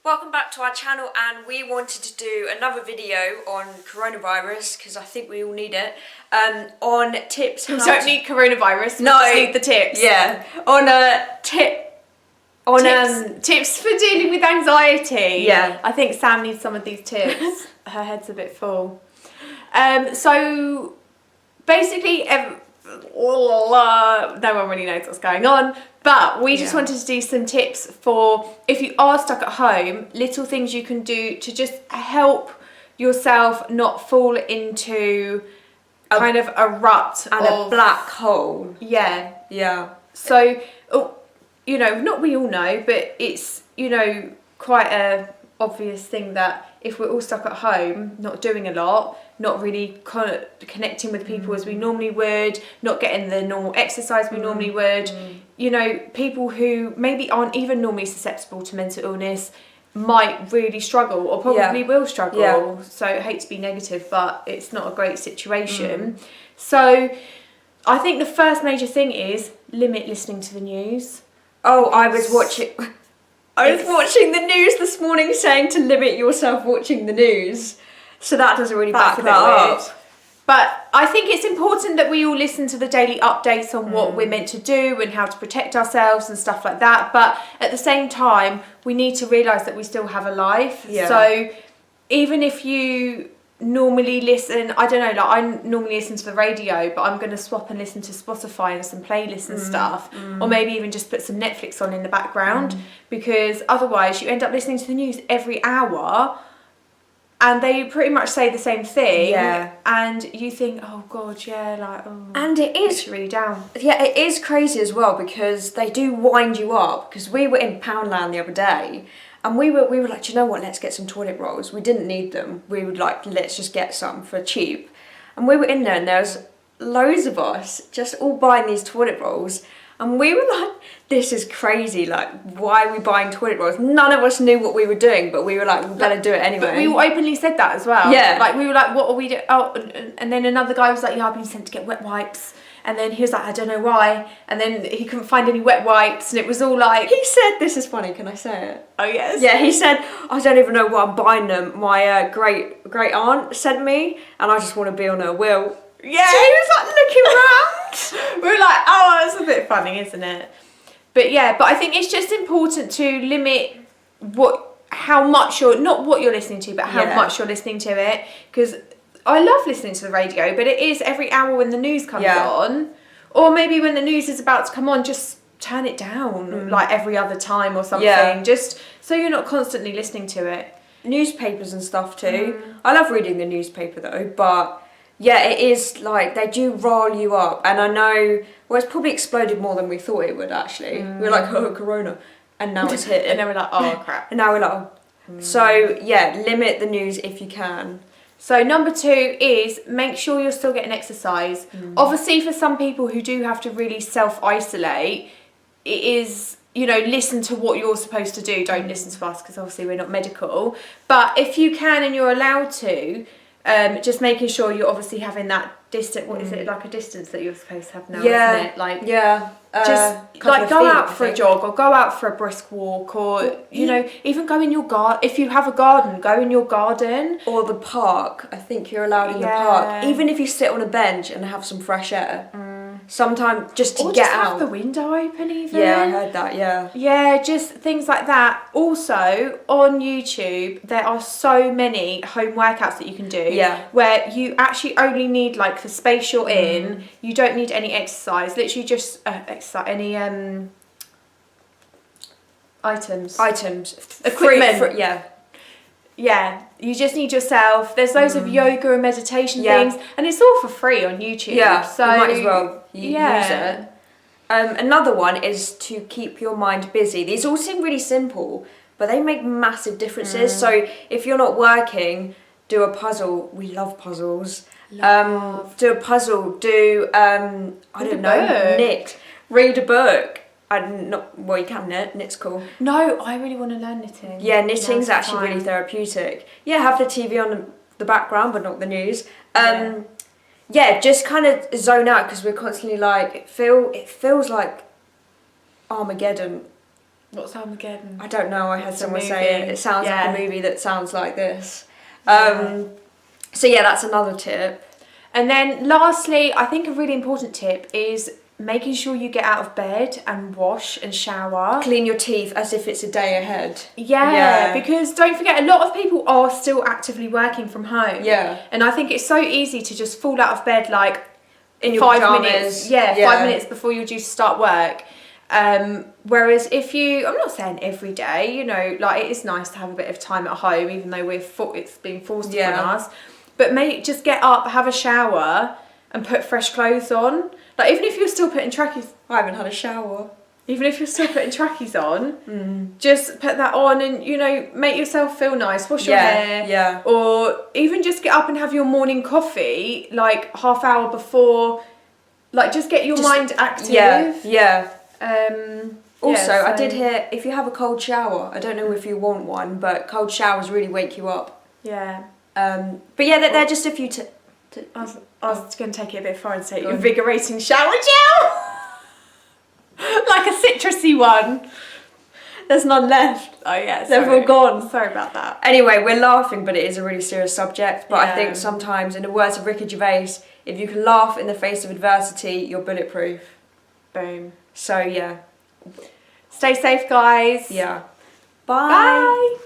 Welcome back to our channel, and we wanted to do another video on coronavirus because I think we all need it. On tips. We don't need coronavirus. We No, just need the tips. Yeah. On a tip. On tips for dealing with anxiety. Yeah. I think Sam needs some of these tips. Her head's a bit full. So basically, no one really knows what's going on. But we just wanted to do some tips for if you are stuck at home, little things you can do to just help yourself not fall into kind of a rut and a black hole. Yeah. Yeah. So, you know, not we all know, but it's, you know, quite a obvious thing that if we're all stuck at home, not doing a lot, not really connecting with people as we normally would, not getting the normal exercise we normally would, you know, people who maybe aren't even normally susceptible to mental illness might really struggle or probably will struggle. Yeah. So I hate to be negative, but it's not a great situation. So I think the first major thing is limit listening to the news. Oh, I was watching the news this morning saying to limit yourself watching the news. So that doesn't really back that up. But I think it's important that we all listen to the daily updates on what we're meant to do and how to protect ourselves and stuff like that. But at the same time, we need to realise that we still have a life. Yeah. So even if you normally listen, I don't know, like I normally listen to the radio, but I'm going to swap and listen to Spotify and some playlists and stuff, or maybe even just put some Netflix on in the background, because otherwise you end up listening to the news every hour and they pretty much say the same thing, and you think, oh god, and it is really down. Yeah, it is crazy as well, because they do wind you up. Because we were in Poundland the other day, and we were like, do you know what, let's get some toilet rolls. We didn't need them. We were like, let's just get some for cheap. And we were in there, and there was loads of us just all buying these toilet rolls. And we were like, this is crazy, like, why are we buying toilet rolls? None of us knew what we were doing, but we were like, we better do it anyway. But we all openly said that as well. Yeah. Like, we were like, what are we doing? Oh, and then another guy was like, yeah, I've been sent to get wet wipes. And then he was like, I don't know why. And then he couldn't find any wet wipes, and it was all like... He said, this is funny, can I say it? Oh, yes. Yeah, he said, I don't even know why I'm buying them. My great aunt sent me, and I just want to be on her will. Yeah. So he was like looking around. We were like, oh, that's a bit funny, isn't it? But yeah, but I think it's just important to limit how much not what you're listening to, but how much you're listening to it. Because I love listening to the radio, but it is every hour when the news comes on, or maybe when the news is about to come on, just turn it down like every other time or something, just so you're not constantly listening to it. Newspapers and stuff too. I love reading the newspaper though, but yeah, it is like they do rile you up, and I know, well, it's probably exploded more than we thought it would actually. We were like, oh, corona, and now it's hit. And then we're like, oh crap. And now we're like, oh. So yeah, limit the news if you can. So number 2 is make sure you're still getting exercise. Obviously, for some people who do have to really self-isolate, it is, you know, listen to what you're supposed to do. Don't listen to us, because obviously we're not medical. But if you can and you're allowed to, just making sure you're obviously having that distance. What is it, like a distance that you're supposed to have now, isn't it? Like, just like go out for a jog, or go out for a brisk walk, or you know, even go in your garden. If you have a garden, go in your garden or the park. I think you're allowed in the park, even if you sit on a bench and have some fresh air. Sometimes just to get out. Have the window open even. Yeah, I heard that, yeah. Yeah, just things like that. Also, on YouTube, there are so many home workouts that you can do. Yeah. Where you actually only need like the space you're in. You don't need any exercise. Literally just any items. Equipment. Yeah, you just need yourself. There's loads of yoga and meditation things, and it's all for free on YouTube. Yeah, so you might as well use it. Another one is to keep your mind busy. These all seem really simple, but they make massive differences. So if you're not working, do a puzzle. We love puzzles. Do a puzzle. Do knit. Read a book. Well, you can knit. Knit's cool. No, I really want to learn knitting. Yeah, knitting's actually really therapeutic. Yeah, have the TV on the background, but not the news. Just kind of zone out, because we're constantly like, it feels like Armageddon What's Armageddon? I don't know. I had It's a someone movie. say it. It sounds like Yeah. a movie that sounds like this. Yeah. So yeah, that's another tip. And then lastly, I think a really important tip is making sure you get out of bed and wash and shower. Clean your teeth as if it's a day ahead. Yeah, because don't forget, a lot of people are still actively working from home. Yeah. And I think it's so easy to just fall out of bed like In your 5 pajamas. minutes. Yeah, 5 minutes before you're due to start work. Whereas if you, I'm not saying every day, you know, like it is nice to have a bit of time at home, even though it's being forced upon us. But just get up, have a shower, and put fresh clothes on. Like even if you're still putting trackies, I haven't had a shower. even if you're still putting trackies on, just put that on and, you know, make yourself feel nice. Wash your hair. Yeah. Or even just get up and have your morning coffee, like half hour before. Like just get your mind active. Yeah. Also, yeah, I did so- hear if you have a cold shower, I don't know if you want one, but cold showers really wake you up. Yeah. But yeah, they're just a few I was going to take it a bit far and say Go on. invigorating shower gel. Like a citrusy one. There's none left. Oh yeah, They've all gone. Sorry about that. Anyway, we're laughing, but it is a really serious subject. But I Yeah. think sometimes, in the words of Ricky Gervais, if you can laugh in the face of adversity, you're bulletproof. Boom. So yeah. Stay safe, guys. Yeah. Bye.